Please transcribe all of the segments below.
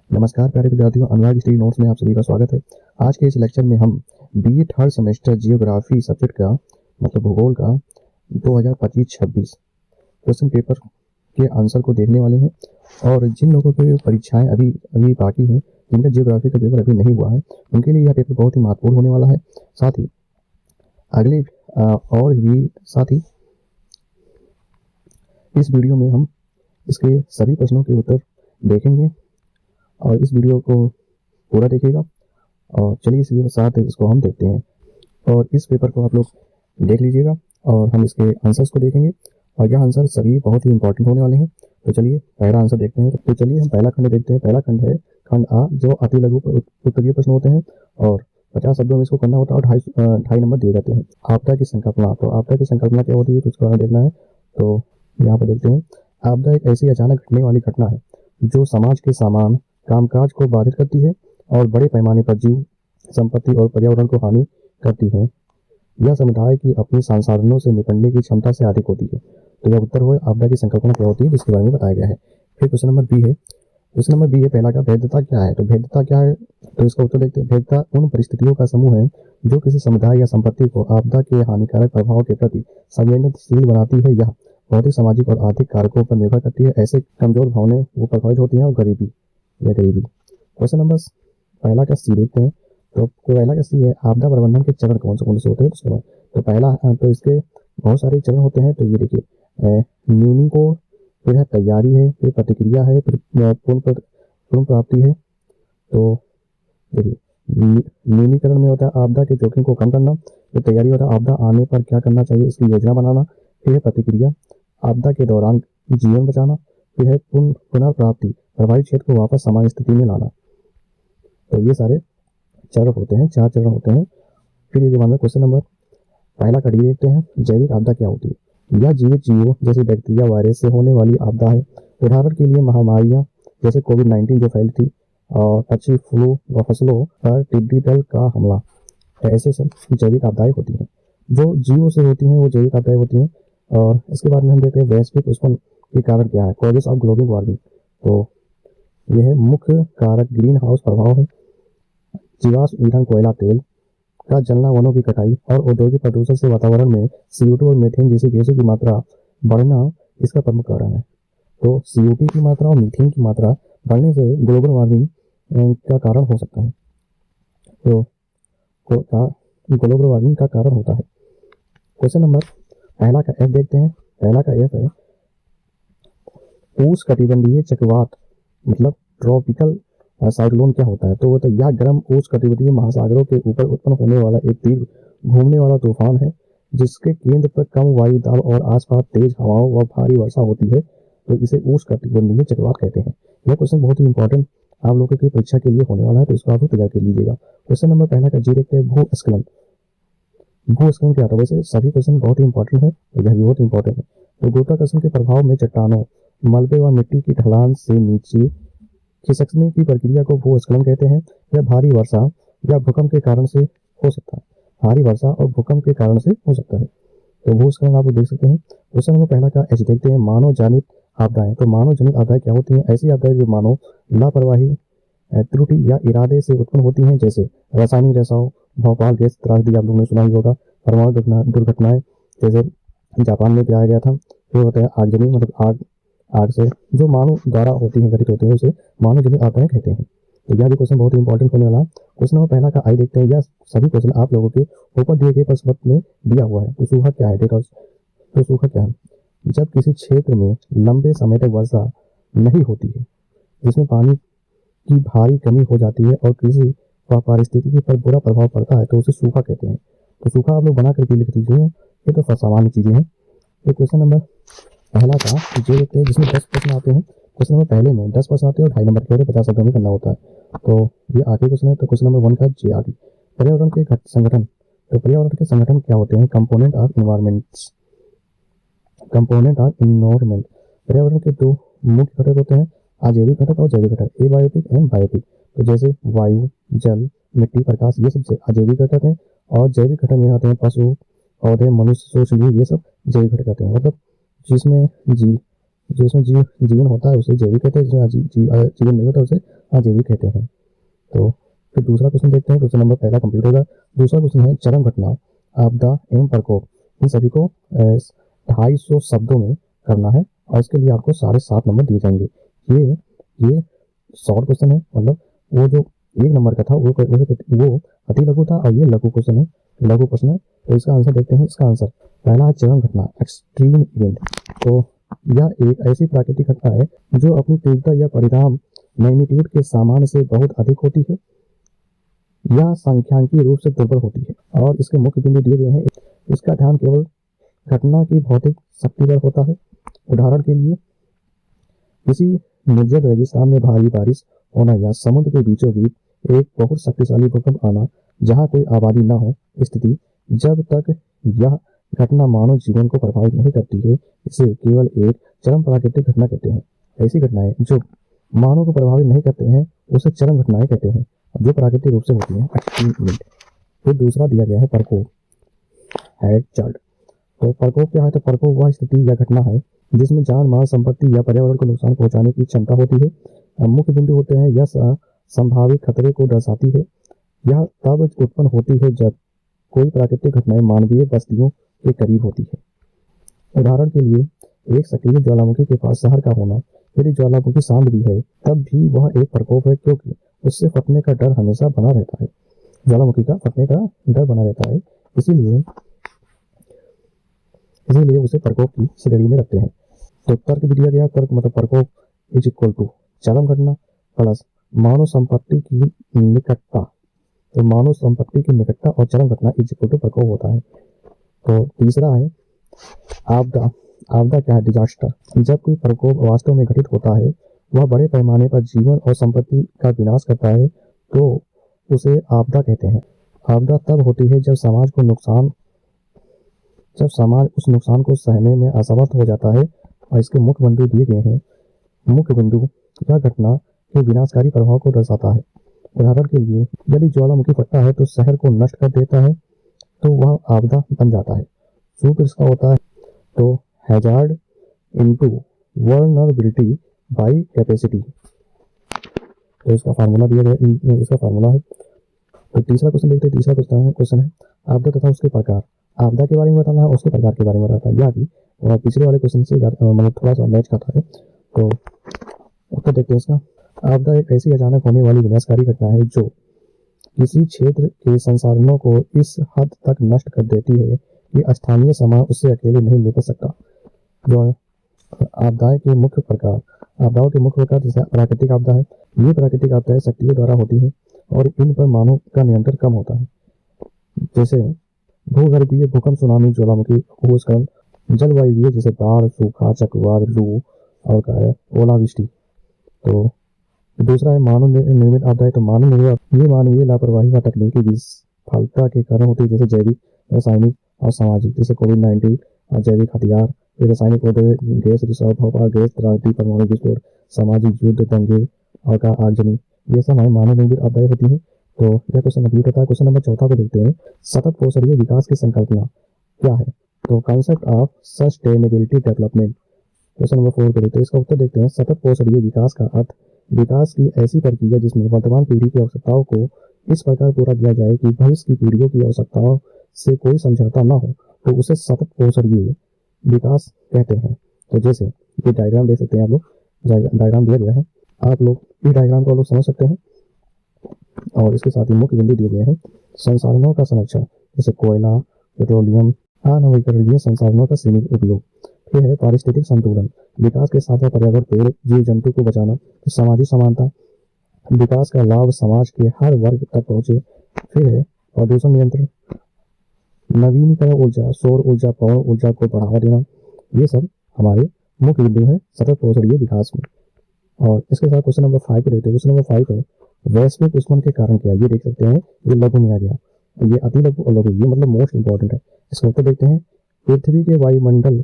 नमस्कार प्यारे विद्यार्थियों, अनुराग स्टडी नोट्स में आप सभी का स्वागत है। आज के इस लेक्चर में हम BA third semester geography subject का मतलब भूगोल का 2025-26 क्वेश्चन पेपर के आंसर को देखने वाले हैं। और जिन लोगों की परीक्षाएं अभी अभी बाकी हैं, जिनका जियोग्राफी का पेपर अभी नहीं हुआ है, उनके लिए यह पेपर बहुत ही महत्वपूर्ण होने वाला है। साथ ही अगले साथ ही इस वीडियो में हम इसके सभी प्रश्नों के उत्तर देखेंगे और इस वीडियो को पूरा देखिएगा। और चलिए इसी के साथ इसको हम देखते हैं और इस पेपर को आप लोग देख लीजिएगा और हम इसके आंसर्स को देखेंगे और यह आंसर सभी बहुत ही इंपॉर्टेंट होने वाले हैं। तो चलिए पहला आंसर देखते हैं। तो चलिए हम पहला खंड देखते हैं। पहला खंड है खंड आ, जो अति लघु उत्तरीय प्रश्न होते हैं और 50 शब्दों में इसको करना होता है और 2.5 नंबर दिए जाते हैं। आपदा की संकल्पना, तो आपदा की संकल्पना क्या होती है तो उसके बारे में देखना है। तो यहाँ पर देखते हैं, आपदा एक ऐसी अचानक घटने वाली घटना है जो समाज के सामान कामकाज को बाधित करती है और बड़े पैमाने पर जीव संपत्ति और पर्यावरण को हानि करती है। यह समुदाय की अपने संसाधनों से निपटने की क्षमता से अधिक होती है। तो यह उत्तर हुआ आपदा की संकल्पना क्या होती है जिसके बारे में बताया गया है। फिर क्वेश्चन नंबर बी है। क्वेश्चन नंबर बी है पहला का, भेद्यता क्या है। तो भेद्यता क्या है तो इसका उत्तर देखते हैं। भेद्यता उन परिस्थितियों का समूह है जो किसी समुदाय या संपत्ति को आपदा के हानिकारक प्रभाव के प्रति संवेदनशील बनाती है। यह भौतिक, सामाजिक और आर्थिक कारकों पर निर्भर करती है। ऐसे कमजोर भावनाएं वो प्रभावित होती हैं और गरीबी। क्वेश्चन नंबर पहला का सी देखते हैं। तो पहला का सी है, आपदा प्रबंधन के चरण कौन से होते हैं। उसके बाद तो पहला तो इसके बहुत सारे चरण होते हैं। तो ये देखिए, न्यूनीकोड, फिर है तैयारी है, फिर प्रतिक्रिया है, फिर पूर्ण प्राप्ति है। तो देखिए, न्यूनीकरण में होता है आपदा के जोखिम को कम करना, फिर तैयारी होता है आपदा आने पर क्या करना चाहिए इसकी योजना बनाना, फिर है प्रतिक्रिया आपदा के दौरान जीवन बचाना, फिर है पुनर्प्राप्ति प्रभावित क्षेत्र को वापस सामान्य स्थिति में लाना। तो ये सारे चरण होते हैं, 4 चरण होते हैं। फिर ये बाद में क्वेश्चन नंबर पहला का डी देखते हैं, जैविक आपदा क्या होती है। यह जीवित जीवों जैसे बैक्टीरिया, वायरस से होने वाली आपदा है। उदाहरण के लिए महामारियां जैसे कोविड-19 जो फैली थी और पक्षी फ्लू व फसलों पर टिड्डी दल का हमला, ऐसे सब जैविक आपदाएं होती हैं। जो जीवों से होती हैं वो जैविक आपदाएं होती हैं। और इसके बाद में हम देखते हैं वैश्विक उष्णन के कारण क्या है, कॉजेस ऑफ ग्लोबल वार्मिंग। तो यह मुख्य कारक ग्रीन हाउस प्रभाव है। जीवाश्म ईंधन, कोयला, तेल का जलना, वनों की कटाई और औद्योगिक प्रदूषण से वातावरण में CO2 और मीथेन जैसी गैसों की मात्रा बढ़ना इसका प्रमुख कारण है। तो CO2 की मात्रा और मीथेन की मात्रा बढ़ने से ग्लोबल वार्मिंग का कारण हो सकता है। तो ग्लोबल वार्मिंग का कारण होता है। क्वेश्चन नंबर पहला का एफ देखते हैं। पहला का एफ है, उष्णकटिबंधीय चक्रवात मतलब ट्रॉपिकल साइक्लोन क्या होता है। तो यह गर्म उष्णकटिबंधीय महासागरों के ऊपर उत्पन्न होने वाला एक तीव्र घूमने वाला तूफान है जिसके केंद्र पर कम वायु दाब और आसपास तेज हवाओं व भारी वर्षा होती है। तो इसे उष्णकटिबंधीय चक्रवात कहते हैं। यह क्वेश्चन बहुत ही इंपॉर्टेंट आप लोगों की परीक्षा के लिए होने वाला है, तो इसको आप तैयार कर लीजिएगा। क्वेश्चन नंबर पहला का जी देखते हैं, भूस्खलन। भूस्खलन क्या होता है। वैसे सभी क्वेश्चन बहुत ही इंपॉर्टेंट है, यह भी बहुत इंपॉर्टेंट है। तो गुरुत्वाकर्षण के प्रभाव में चट्टानों, मलबे व मिट्टी की ढलान से नीचे खिसकने की प्रक्रिया को भूस्खलन कहते हैं। यह भारी वर्षा या भूकंप के कारण से हो सकता है। भारी वर्षा और भूकंप के कारण से हो सकता है। तो भूस्खलन आप देख सकते हैं। क्वेश्चन नंबर पहला का एच देखते हैं, मानव जनित आपदाएं। तो मानव जनित आपदाएं क्या होती हैं। ऐसी आपदाएं जो मानव लापरवाही, त्रुटि या इरादे से उत्पन्न होती हैं, जैसे रासायनिक रिसाव, भोपाल गैस त्रासदी आप लोगों ने सुना ही होगा, परमाणु दुर्घटनाएं जैसे जापान में पाया गया था। फिर होता है आगजनी मतलब आग से जो मानव द्वारा होती हैं, घटित होती हैं, उसे मानव जनित आपदाएं कहते हैं। तो यह भी क्वेश्चन बहुत ही इंपॉर्टेंट होने वाला है। क्वेश्चन नंबर पहला का आई देखते हैं। यह सभी क्वेश्चन आप लोगों के ऊपर दिए गए प्रश्न पत्र में दिया हुआ है। तो सूखा क्या है। तो सूखा क्या है, जब किसी क्षेत्र में लंबे समय तक वर्षा नहीं होती है, जिसमें पानी की भारी कमी हो जाती है और कृषि व पारिस्थितिकी पर बुरा प्रभाव पड़ता है, तो उसे सूखा कहते हैं। तो सूखा आप लोग बना करके लिख दीजिए, ये तो सामान्य चीजें हैं। तो क्वेश्चन नंबर पहला का जो देखते हैं जिसमें 10 प्रश्न आते हैं। क्वेश्चन नंबर पहले में 10 प्रश्न आते हैं और 2.5 नंबर के होते हैं, 50 शब्दों में करना होता है। तो ये आखिरी क्वेश्चन है। तो क्वेश्चन नंबर 1 का जे आगे, पर्यावरण के संगठन। तो पर्यावरण के संगठन क्या होते हैं, component of environments. Component of environment, पर्यावरण के 2 मुख्य घटक होते हैं, अजैविक घटक और जैविक घटक, एबायोटिक एंड बायोटिक। तो जैसे वायु, जल, मिट्टी, प्रकाश, ये सब अजैविक घटक हैं। और जैविक घटक में आते हैं पशु, पौधे, मनुष्य, सूक्ष्म, ये सब जैविक घटक आते हैं। मतलब जिसमें जीवन होता है उसे जैविक कहते हैं, जिसमें जीवन नहीं होता उसे अजैविक कहते हैं। तो फिर दूसरा क्वेश्चन देखते हैं। क्वेश्चन नंबर पहला कंप्लीट होगा। दूसरा क्वेश्चन है चरम घटना, आपदा एवं प्रकोप। इन सभी को 250 शब्दों में करना है और इसके लिए आपको 7.5 नंबर दिए जाएंगे। ये शॉर्ट क्वेश्चन है, मतलब वो जो 1 नंबर का था वो अति लघु था और ये लघु क्वेश्चन है, लघु प्रश्न है। तो इसका आंसर देखते हैं। इसका आंसर पहला है चरम घटना, एक्सट्रीम इवेंट। तो यह एक ऐसी प्राकृतिक घटना है जो अपनी तीव्रता या परिणाम मैग्नीट्यूड के सामान्य से बहुत अधिक होती है। यह सांख्यिकीय रूप से दुर्बल होती है और इसके मुख्य बिंदु दिए गए हैं। इसका ध्यान केवल घटना की भौतिक शक्ति पर होता है। उदाहरण के लिए किसी निर्जल रेगिस्तान में भारी बारिश होना या समुद्र के बीचों बीच एक बहुत शक्तिशाली भूकंप आना जहां कोई आबादी न हो स्थिति। जब तक यह घटना मानव जीवन को प्रभावित नहीं करती है, इसे केवल एक चरम प्राकृतिक घटना कहते हैं। ऐसी घटनाएं जो मानव को प्रभावित नहीं करते हैं उसे चरम घटनाएं कहते हैं, जो प्राकृतिक रूप से होती हैं, एक्सट्रीम इवेंट। फिर दूसरा दिया गया है प्रकोप, हेड चार्ट। तो प्रकोप क्या है? तो प्रकोप वह स्थिति या घटना है जिसमें जान माल संपत्ति या पर्यावरण को नुकसान पहुंचाने की क्षमता होती है। मुख्य बिंदु होते हैं, यह संभावित खतरे को दर्शाती है। यह तब उत्पन्न होती है जब कोई प्राकृतिक घटनाएं मानवीय बस्तियों के करीब होती है। उदाहरण के लिए एक सक्रिय ज्वालामुखी के पास शहर का होना। यदि ज्वालामुखी शांत भी है तब भी वह एक प्रकोप है, क्योंकि उससे फटने का डर हमेशा बना रहता है। ज्वालामुखी का फटने का डर बना रहता है, इसीलिए उसे प्रकोप की श्रेणी में रखते हैं। तो तर्क भी दिया गया। तर्क मतलब प्रकोप इज इक्वल टू चरम घटना प्लस मानव संपत्ति की निकटता। तो मानव संपत्ति की निकटता और चरम घटना इज इक्वल टू प्रकोप होता है। तो तीसरा है आपदा। आपदा क्या है? डिजास्टर। जब कोई प्रकोप वास्तव में घटित होता है, वह बड़े पैमाने पर जीवन और संपत्ति का विनाश करता है, तो उसे आपदा कहते हैं। आपदा तब होती है जब समाज उस नुकसान को सहने में असमर्थ हो जाता है और इसके मुख्य बिंदु दिए गए हैं। मुख्य बिंदु यह घटना के विनाशकारी प्रभाव को दर्शाता है। उदाहरण के लिए यदि ज्वालामुखी फटता है तो शहर को नष्ट कर देता है, तो वह आपदा बन जाता है। सूत्र इसका होता है तो hazard into vulnerability by capacity. तो इसका फार्मूला दिया गया, इसका फार्मूला है। तो तीसरा क्वेश्चन देखते हैं। तीसरा क्वेश्चन है आपदा तथा उसके प्रकार। आपदा के बारे में बताना है, उसके प्रकार के बारे में बताना है। या कि पिछले वाले क्वेश्चन से मतलब थोड़ा सा मैच खाता है। तो उत्तर देखते हैं इसका। आपदा एक ऐसी अचानक होने वाली विनाशकारी घटना है जो किसी क्षेत्र के संसाधनों को इस हद तक नष्ट कर देती है कि स्थानीय समाज उससे अकेले नहीं निपट सकता। जो आपदाओं के मुख्य प्रकार जैसे प्राकृतिक आपदा है। ये प्राकृतिक आपदाएं शक्तियों द्वारा होती हैं और इन पर मानव का नियंत्रण कम होता है, जैसे भूगर्भीय भूकंप, सुनामी, ज्वालामुखी, भूस्खलन। जलवायु जैसे बाढ़, सूखा, चक्रवात, लू और क्या है ओलावृष्टि। तो दूसरा है मानव निर्मित आपदाएं। तो मानवीय लापरवाही व तकनीकी विफलता के कारण होती है, जैसे जैविक, रासायनिक और सामाजिक, जैसे कोविड-19 और जैविक हथियार, रासायनिक औद्योगिक गैस रिसाव, भोपाल गैस क्रांति, परमाणु विस्फोट, सामाजिक युद्ध, दंगे और का आगजनी, ये सब हमारी मानव निर्मित आपदाएं होती हैं। तो यह क्वेश्चन कंप्लीट होता है। क्वेश्चन नंबर चौथा को देखते हैं। सतत पोषणीय विकास की संकल्पना क्या है? तो concept of sustainability development. Question number 4 को देखते हैं। इसका उत्तर देखते हैं। सतत पोषणीय विकास का अर्थ विकास की ऐसी प्रक्रिया जिसमें वर्तमान पीढ़ी की आवश्यकताओं को इस प्रकार पूरा किया जाए कि भविष्य की पीढ़ियों की आवश्यकताओं से कोई समझौता न हो, तो उसे सतत पोषणीय विकास कहते हैं। तो जैसे ये डायग्राम देख सकते हैं आप लोग, डायग्राम दिया गया है, आप लोग इस डायग्राम को समझ सकते हैं और इसके साथ ही मुख्य बिंदु दिए गए हैं। संसाधनों का संरक्षण, जैसे कोयला, पेट्रोलियम, अनवीकरणीय संसाधनों का सीमित उपयोग। फिर है पारिस्थितिक संतुलन, विकास के साथ पर्यावरण, पेड़, जीव जंतु को बचाना। तो सामाजिक समानता, विकास का लाभ समाज के हर वर्ग तक पहुंचे। फिर है प्रदूषण नियंत्रण, नवीनीकरण ऊर्जा, सौर ऊर्जा, पवन ऊर्जा को बढ़ावा देना। ये सब हमारे मुख्य बिंदु हैं सतत पोषणीय विकास में। और इसके साथ क्वेश्चन नंबर 5 को देखते हैं। क्वेश्चन नंबर 5 है वैश्विक उष्मन के कारण क्या? ये देख सकते हैं, ये लघु में आ गया, ये अति लघु और लघु, ये मतलब मोस्ट इंपॉर्टेंट है। इसका उत्तर देखते हैं। पृथ्वी के वायुमंडल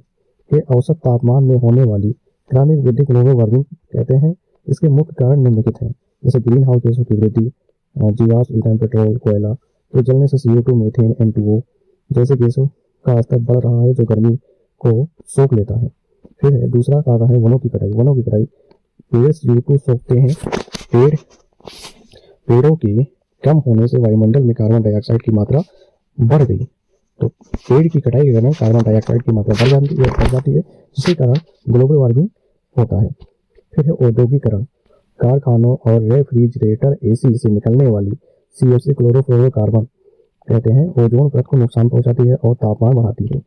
के औसत तापमान में होने वाली क्रमिक वृद्धि ग्लोबल वार्मिंग कहते हैं। इसके मुख्य कारण निम्नलिखित हैं, जैसे ग्रीन हाउस गैसों की वृद्धि, जीवाश्म ईंधन, पेट्रोल, कोयला के जलने से CO2, मीथेन, N2O जैसे गैसों का स्तर बढ़ रहा है जो गर्मी को सोख लेता है। फिर है दूसरा कारण है वनों की कटाई। पेड़ CO2 सोखते हैं, पेड़ पेड़ों के कम होने से वायुमंडल में कार्बन डाइऑक्साइड की मात्रा बढ़ गई। तो पेड़ की कटाई के कारण कार्बन डाइऑक्साइड की मात्रा बढ़ जाती है जिसके कारण ग्लोबल वार्मिंग होता है। फिर है औद्योगिकरण। कारखानों और रेफ्रिजरेटर एसी से निकलने वाली CFC क्लोरोफ्लोरोकार्बन कहते हैं ओजोन परत को नुकसान पहुंचाती है और तापमान बढ़ाती है।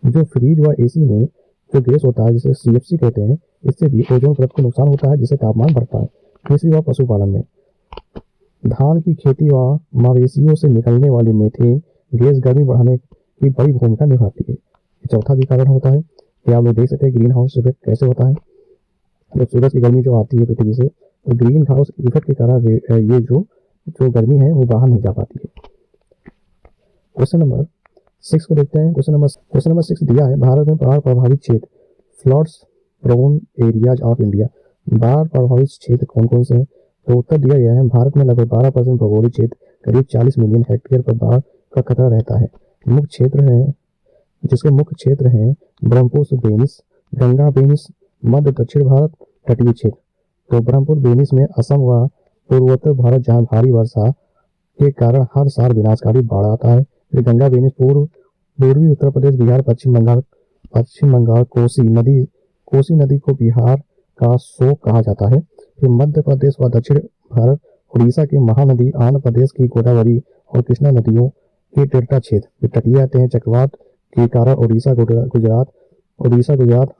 जो फ्रिज व एसी में जो गैस होता है जिसे CFC कहते हैं, इससे भी ओजोन परत को नुकसान होता है जिससे तापमान बढ़ता है। कृषि व पशुपालन में धान की खेती व मवेशियों से निकलने वाली मीथेन गैस गर्मी बढ़ाने की बड़ी भूमिका निभाती है। चौथा भी कारण होता है कि आप लोग देख सकते हैं ग्रीन हाउस इफेक्ट कैसे होता है। जब सूरज की गर्मी जो आती है पृथ्वी से, तो ग्रीन हाउस इफेक्ट के कारण ये जो गर्मी है वो बाहर नहीं जा पाती है। क्वेश्चन नंबर 6 को देखते हैं। क्वेश्चन नंबर 6 दिया है, भारत में बाढ़ प्रभावित क्षेत्र, floods prone areas of India. बाढ़ प्रभावित क्षेत्र कौन कौन से हैं? तो उत्तर दिया गया है, भारत में लगभग 12% भौगोलिक क्षेत्र करीब 40 मिलियन हेक्टेयर पर बाढ़ का खतरा रहता है। मुख्य क्षेत्र हैं ब्रह्मपुत्र बेनिस, गंगा बेनिस, मध्य दक्षिण भारत, तटीय क्षेत्र। तो ब्रह्मपुत्र बेनिस में असम व पूर्वोत्तर भारत जहां भारी वर्षा के कारण हर साल विनाशकारी बाढ़ आता है। फिर गंगा बेनिस पूर्वी उत्तर प्रदेश, बिहार, पश्चिम बंगाल कोसी नदी को बिहार का शोक कहा जाता है। फिर मध्य प्रदेश व दक्षिण भारत, उड़ीसा की महानदी, आंध्र प्रदेश की गोदावरी और कृष्णा नदियों के डेल्टा क्षेत्र। फिर तटीय आते हैं, चक्रवात के कारण उड़ीसा, गुजरात,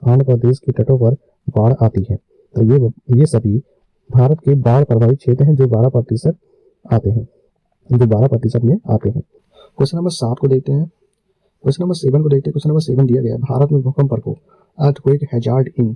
आंध्र प्रदेश के तटों पर बाढ़ आती है। तो ये सभी भारत के बाढ़ प्रभावित क्षेत्र हैं जो 12% आते हैं, में आते हैं। क्वेश्चन नंबर 7 को देखते हैं। क्वेश्चन नंबर 7 दिया गया है, भारत में भूकंप प्रकोप, अर्थक्वेक हैजार्ड इन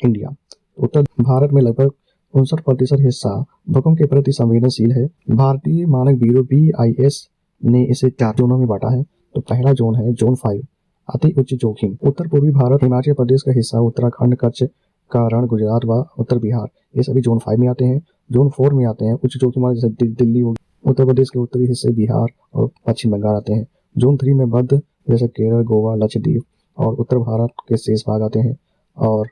इंडिया। उत्तर भारत में लगभग 59% हिस्सा भूकंप के प्रति संवेदनशील है। भारतीय मानक ब्यूरो BIS ने इसे 4 जोनों में बांटा है। तो पहला जोन है जोन 5, अति उच्च जोखिम। उत्तर पूर्वी भारत, हिमाचल प्रदेश का हिस्सा, उत्तराखंड, कच्छ का रण, गुजरात व उत्तर बिहार, ये सभी जोन 5 में आते हैं। जोन 4 में आते हैं उच्च जोखिम वाले, जैसे दिल्ली, उत्तर प्रदेश के उत्तरी हिस्से, बिहार और पश्चिम बंगाल आते हैं। जोन 3 में मध्य जैसे केरल, गोवा, लक्षद्वीप और उत्तर भारत के शेष भाग आते हैं। और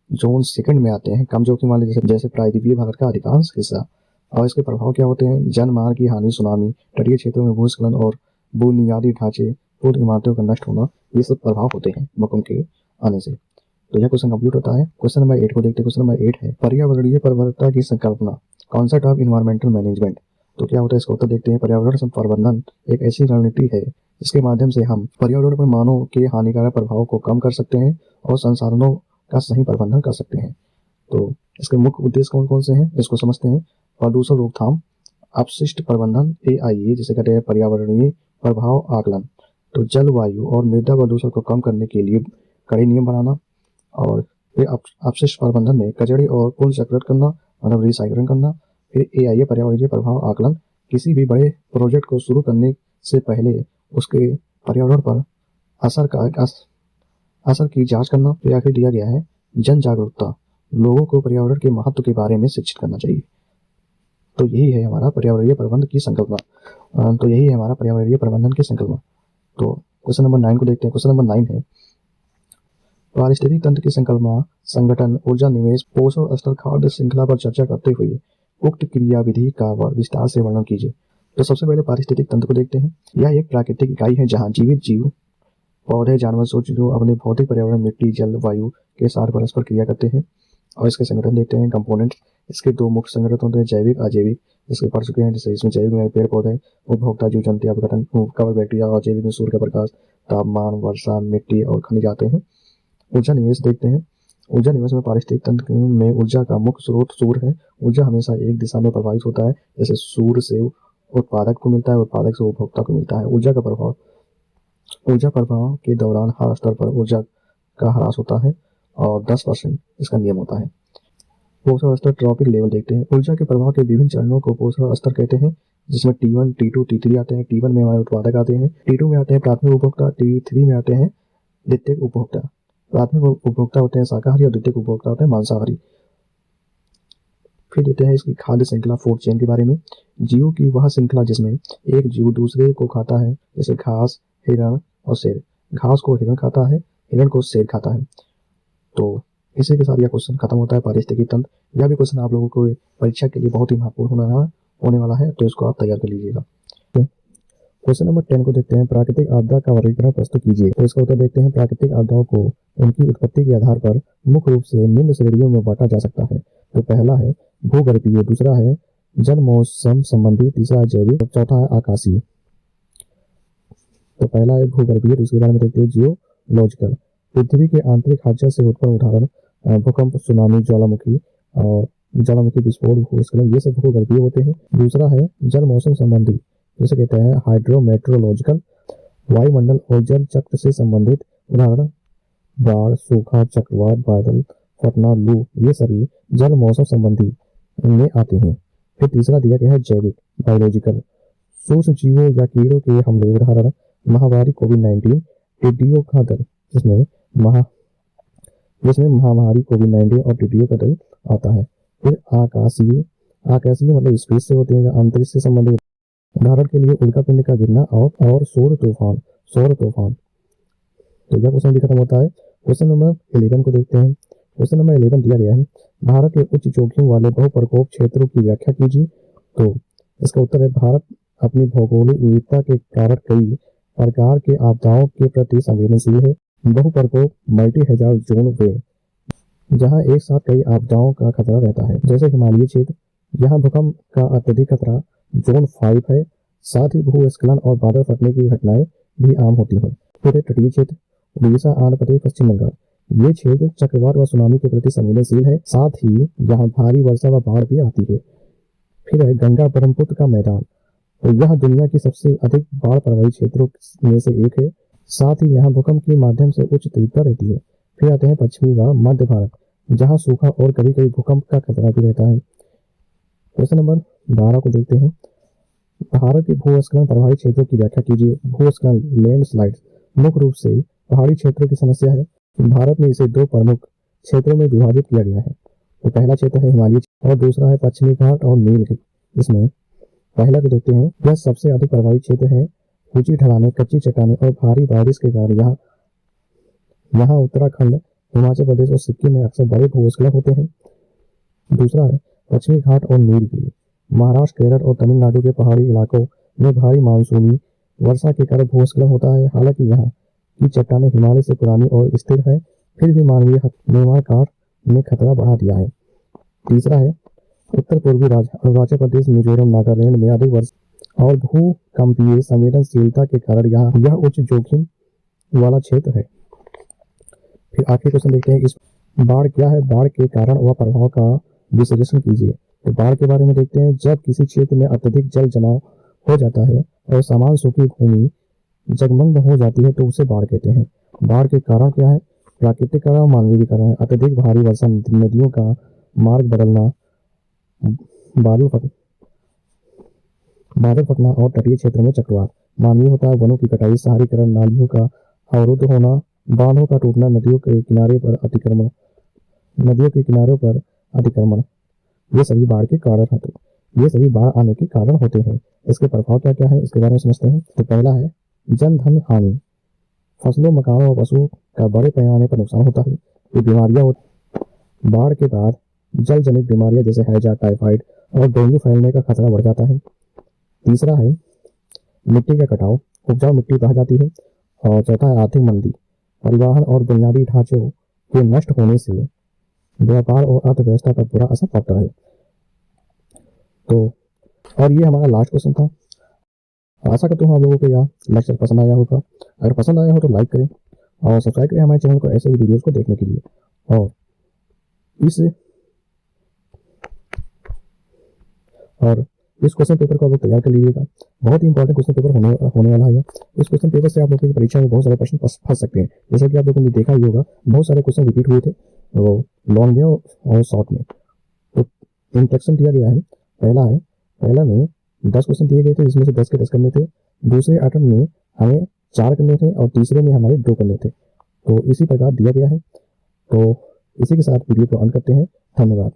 जोन 2 में आते हैं कम जोखिम वाले, जैसे प्रायद्वीपीय भारत का अधिकांश हिस्सा। और इसके प्रभाव क्या होते हैं? जनमाल की हानि, सुनामी, तटीय क्षेत्रों में भूस्खलन और बुनियादी ढांचे, पूर्ण इमारतों का नष्ट होना, ये सब प्रभाव होते हैं भूकंप के आने से। तो यह क्वेश्चन कंप्लीट होता है। क्वेश्चन नंबर 8 को देखते हैं। क्वेश्चन नंबर 8 है, पर्यावरणीय प्रबंधन की संकल्पना, कॉन्सेप्ट ऑफ इन्वायरमेंटल मैनेजमेंट। तो क्या होता है, इसका उत्तर देखते हैं। पर्यावरण प्रबंधन एक ऐसी रणनीति है जिसके माध्यम से हम पर्यावरण पर मानव के हानिकारक प्रभाव को कम कर सकते हैं और संसाधनों का सही प्रबंधन कर सकते हैं। तो इसके मुख्य उद्देश्य कौन कौन से हैं, इसको समझते हैं। प्रदूषण रोकथाम, अपशिष्ट प्रबंधन AIA जिसे कहते हैं पर्यावरणीय प्रभाव आकलन। तो जलवायु और मृदा प्रदूषण को कम करने के लिए कड़े नियम बनाना। और फिर अपशिष्ट प्रबंधन में कचरे और पुनर्चक्रण करना, मतलब रिसाइक्लिंग करना। फिर AIA पर्यावरणीय प्रभाव आकलन, किसी भी बड़े प्रोजेक्ट को शुरू करने से पहले उसके पर्यावरण पर असर की जांच करना। फिर आखिर दिया गया है जन जागरूकता, लोगों को पर्यावरण के महत्व के बारे में शिक्षित करना चाहिए। तो यही है हमारा पर्यावरणीय प्रबंधन की संकल्पना। तो क्वेश्चन नंबर 9 को देखते हैं। क्वेश्चन नंबर 9 है, पारिस्थितिक तंत्र की संकल्पना, संगठन, ऊर्जा निवेश, पोषण स्तर, खाद्य श्रृंखला पर चर्चा करते हुए उक्त क्रियाविधि का विस्तार से वर्णन कीजिए। तो सबसे पहले पारिस्थितिक तंत्र को देखते हैं। यह एक प्राकृतिक इकाई है जहां जीवित जीव, पौधे, जानवर, सूक्ष्म जो अपने भौतिक पर्यावरण, मिट्टी, जल, वायु के साथ परस्पर क्रिया करते हैं। और इसके संगठन देखते हैं, कंपोनेंट्स। इसके 2 मुख्य संगठन होते हैं, जैविक, अजैविक। जिसके पढ़ चुके हैं, जैसे इसमें जैविक में पेड़ पौधे, उपभोक्ता जीव जंतु, अपघटन, कवक, बैक्टीरिया। और जैविक में सूर्य का प्रकाश, तापमान, वर्षा, मिट्टी और खनिज आते हैं। ऊर्जा निवेश देखते हैं। ऊर्जा निवेश में पारिस्थितिक तंत्र में ऊर्जा का मुख्य स्रोत सूर्य है। ऊर्जा हमेशा एक दिशा में प्रभावित होता है, जैसे सूर्य से उत्पादक को मिलता है, उत्पादक से उपभोक्ता को मिलता है। ऊर्जा प्रभाव के दौरान हर स्तर पर ऊर्जा का ह्रास होता है और 10% इसका नियम होता है। पोषण स्तर, ट्रॉपिक लेवल देखते हैं। ऊर्जा के प्रभाव के विभिन्न चरणों को पोषण स्तर कहते हैं, जिसमें T1, T2, T3 आते हैं। T1 में हमारे उत्पादक आते हैं, T2 में आते हैं प्राथमिक उपभोक्ता, T3 में आते हैं द्वितीयक उपभोक्ता। प्राथमिक उपभोक्ता होते हैं शाकाहारी और द्वितीयक उपभोक्ता होते हैं मांसाहारी। फिर देते हैं इसकी खाद्य श्रृंखला, फूड चेन के बारे में। जीव की वह श्रृंखला जिसमें एक जीव दूसरे को खाता है, जैसे घास, हिरण और शेर। घास को हिरण खाता है, हिरण को शेर खाता है। तो इसी के साथ यह क्वेश्चन खत्म होता है पारिस्थितिकी तंत्र। यह भी क्वेश्चन आप लोगों को परीक्षा के लिए बहुत ही महत्वपूर्ण होने वाला है, तो इसको आप तैयार कर लीजिएगा। क्वेश्चन नंबर 10 को देखते हैं, प्राकृतिक आपदा का वर्गीकरण प्रस्तुत कीजिए। तो इसका उत्तर देखते हैं, प्राकृतिक आपदाओं को उनकी उत्पत्ति के आधार पर मुख्य रूप से निम्न श्रेणियों में बांटा जा सकता है। तो पहला है भूगर्भीय, दूसरा है जल मौसम संबंधी, तीसरा है जैविक, चौथा है आकाशीय। तो पहला है भूगर्भीय, इसके बारे में देखते हैं जियोलॉजिकल। पृथ्वी के आंतरिक खांचा से उत्पन्न उदाहरण भूकंप, सुनामी, ज्वालामुखी और ज्वालामुखी विस्फोट, भूस्खलन, ये सब भूगर्भीय होते हैं। दूसरा है जल मौसम संबंधी, जिसे कहते हैं हाइड्रोमेट्रोलॉजिकल। वायुमंडल और जल चक्र से संबंधित उदाहरण बाढ़, सूखा, चक्रवात, बादल फटना, लू, ये सभी जल मौसम संबंधी में आते हैं। फिर तीसरा दिया गया है जैविक, बायोलॉजिकल। सूक्ष्म जीवों या कीड़ों के हमले, उदाहरण महामारी कोविड-19, टिड्डियों का दल, जिसमें महामारी कोविड-19 और टिड्डियों का दल आता है। फिर आकाशीय मतलब स्पेस से होते हैं या अंतरिक्ष से संबंधित, उदाहरण के लिए उल्कापिंड का गिरना और सौर तूफान। तो यह क्वेश्चन भी खत्म होता है। क्वेश्चन नंबर 11 को देखते हैं। क्वेश्चन नंबर 11 दिया गया है, भारत के उच्च जोखिम वाले बहुप्रकोप क्षेत्रों की व्याख्या कीजिए। तो इसका उत्तर है, भारत अपनी भौगोलिक विविधता के कारण कई प्रकार के आपदाओं के प्रति संवेदनशील है। बहुप्रकोप मल्टी हैजार्ड जोन वे, जहां एक साथ कई आपदाओं का खतरा रहता है, जैसे हिमालयी क्षेत्र, यहाँ भूकंप का अत्यधिक खतरा जोन 5 है। साथ ही भूस्खलन और बादल फटने की घटनाएं भी आम होती हैं। फिर तटीय क्षेत्र, उड़ीसा, आंध्र प्रदेश, पश्चिम बंगाल, ये क्षेत्र चक्रवात व सुनामी के प्रति संवेदनशील है। साथ ही यहाँ भारी वर्षा व बाढ़ भी आती है। फिर है गंगा ब्रह्मपुत्र का मैदान, तो यह दुनिया की सबसे अधिक बाढ़ प्रभावित क्षेत्रों में से एक है। साथ ही यहाँ भूकंप के माध्यम से उच्च तीव्रता रहती है। फिर आते हैं पश्चिमी व मध्य भारत, जहाँ सूखा और कभी कभी भूकंप का खतरा भी रहता है। क्वेश्चन नंबर 12 को देखते हैं, भारत के भूस्खलन प्रभावित क्षेत्रों की व्याख्या कीजिए। भूस्खलन लैंडस्लाइड मुख्य रूप से पहाड़ी क्षेत्रों की समस्या है। भारत में इसे दो प्रमुख क्षेत्रों में विभाजित किया गया है। तो पहला क्षेत्र है हिमालय और दूसरा है पश्चिमी घाट और नीलगिरी। इसमें पहला को देखते हैं, यह सबसे अधिक प्रभावित क्षेत्र है। ऊंची ढलानें, कच्ची चट्टानें और भारी बारिश के कारण यहाँ उत्तराखंड, हिमाचल प्रदेश और सिक्किम में अक्सर बड़े भूस्खलन होते हैं। दूसरा है पश्चिमी घाट और नीलगिरी, महाराष्ट्र, केरल और तमिलनाडु के पहाड़ी इलाकों में भारी मानसूनी वर्षा के कारण भूस्खलन होता है। हालांकि यहाँ की चट्टानें हिमालय से पुरानी और स्थिर है, फिर भी मानवीय निर्माण कार्य ने खतरा बढ़ा दिया है। तीसरा है उत्तर पूर्वी राज्य अरुणाचल प्रदेश, मिजोरम, नागालैंड में अधिक वर्षा और भूकंपीय संवेदनशीलता के कारण यह उच्च जोखिम वाला क्षेत्र है। फिर आखिरी क्वेश्चन देखते हैं, इस बाढ़ क्या है, बाढ़ के कारण व प्रभाव का विश्लेषण कीजिए। तो बाढ़ के बारे में देखते हैं, जब किसी क्षेत्र में अत्यधिक जल जमाव हो जाता है और समान सूखी भूमि जलमग्न हो जाती है तो उसे बाढ़ कहते हैं। बाढ़ के कारण क्या है, प्राकृतिक कारण, मानवीय कारण है। अत्यधिक भारी वर्षा, नदियों का मार्ग बदलना, बादल फटना और तटीय क्षेत्रों में चक्रवात। मानवीय होता है वनों की कटाई, शहरीकरण, नालियों का अवरुद्ध होना, बांधों का टूटना, नदियों के किनारों पर अतिक्रमण, ये सभी बाढ़ के कारण हैं। तो ये सभी बाढ़ आने के कारण होते हैं। इसके प्रभाव क्या क्या है, इसके बारे में समझते हैं। तो पहला है जन धन हानि, फसलों, मकानों और पशुओं का बड़े पैमाने पर नुकसान होता है। ये बीमारियां होती, बाढ़ के बाद जल जनित बीमारियां जैसे हैजा, टाइफाइड और डेंगू फैलने का खतरा बढ़ जाता है। तीसरा है मिट्टी का कटाव, उपजाऊ मिट्टी बह जाती है। और चौथा है आर्थिक मंदी, परिवहन और बुनियादी ढांचों के नष्ट होने से व्यापार और अर्थव्यवस्था पर बुरा असर पड़ता है। तो और ये हमारा लास्ट क्वेश्चन था। आशा करता हूँ आप लोगों को यह लेक्चर पसंद आया होगा। अगर पसंद आया हो तो लाइक करें और सब्सक्राइब करें हमारे चैनल को ऐसे ही वीडियोस को देखने के लिए। और इस क्वेश्चन पेपर को आप लोग तैयार कर लीजिएगा। बहुत ही इंपॉर्टेंट क्वेश्चन पेपर होने वाला है। इस क्वेश्चन पेपर से आप लोगों की परीक्षा में बहुत सारे प्रश्न फंस सकते हैं। जैसा कि आप लोगों ने देखा ही होगा, बहुत सारे क्वेश्चन रिपीट हुए थे लॉन्ग में और शॉर्ट में। तो इंस्ट्रक्शन दिया गया है, पहला में 10 क्वेश्चन दिए गए थे, जिसमें से 10 के 10 करने थे। दूसरे अटेम्प्ट में हमें 4 करने थे और तीसरे में हमारे 2 करने थे। तो इसी प्रकार दिया गया है। तो इसी के साथ वीडियो को अंत करते हैं। धन्यवाद।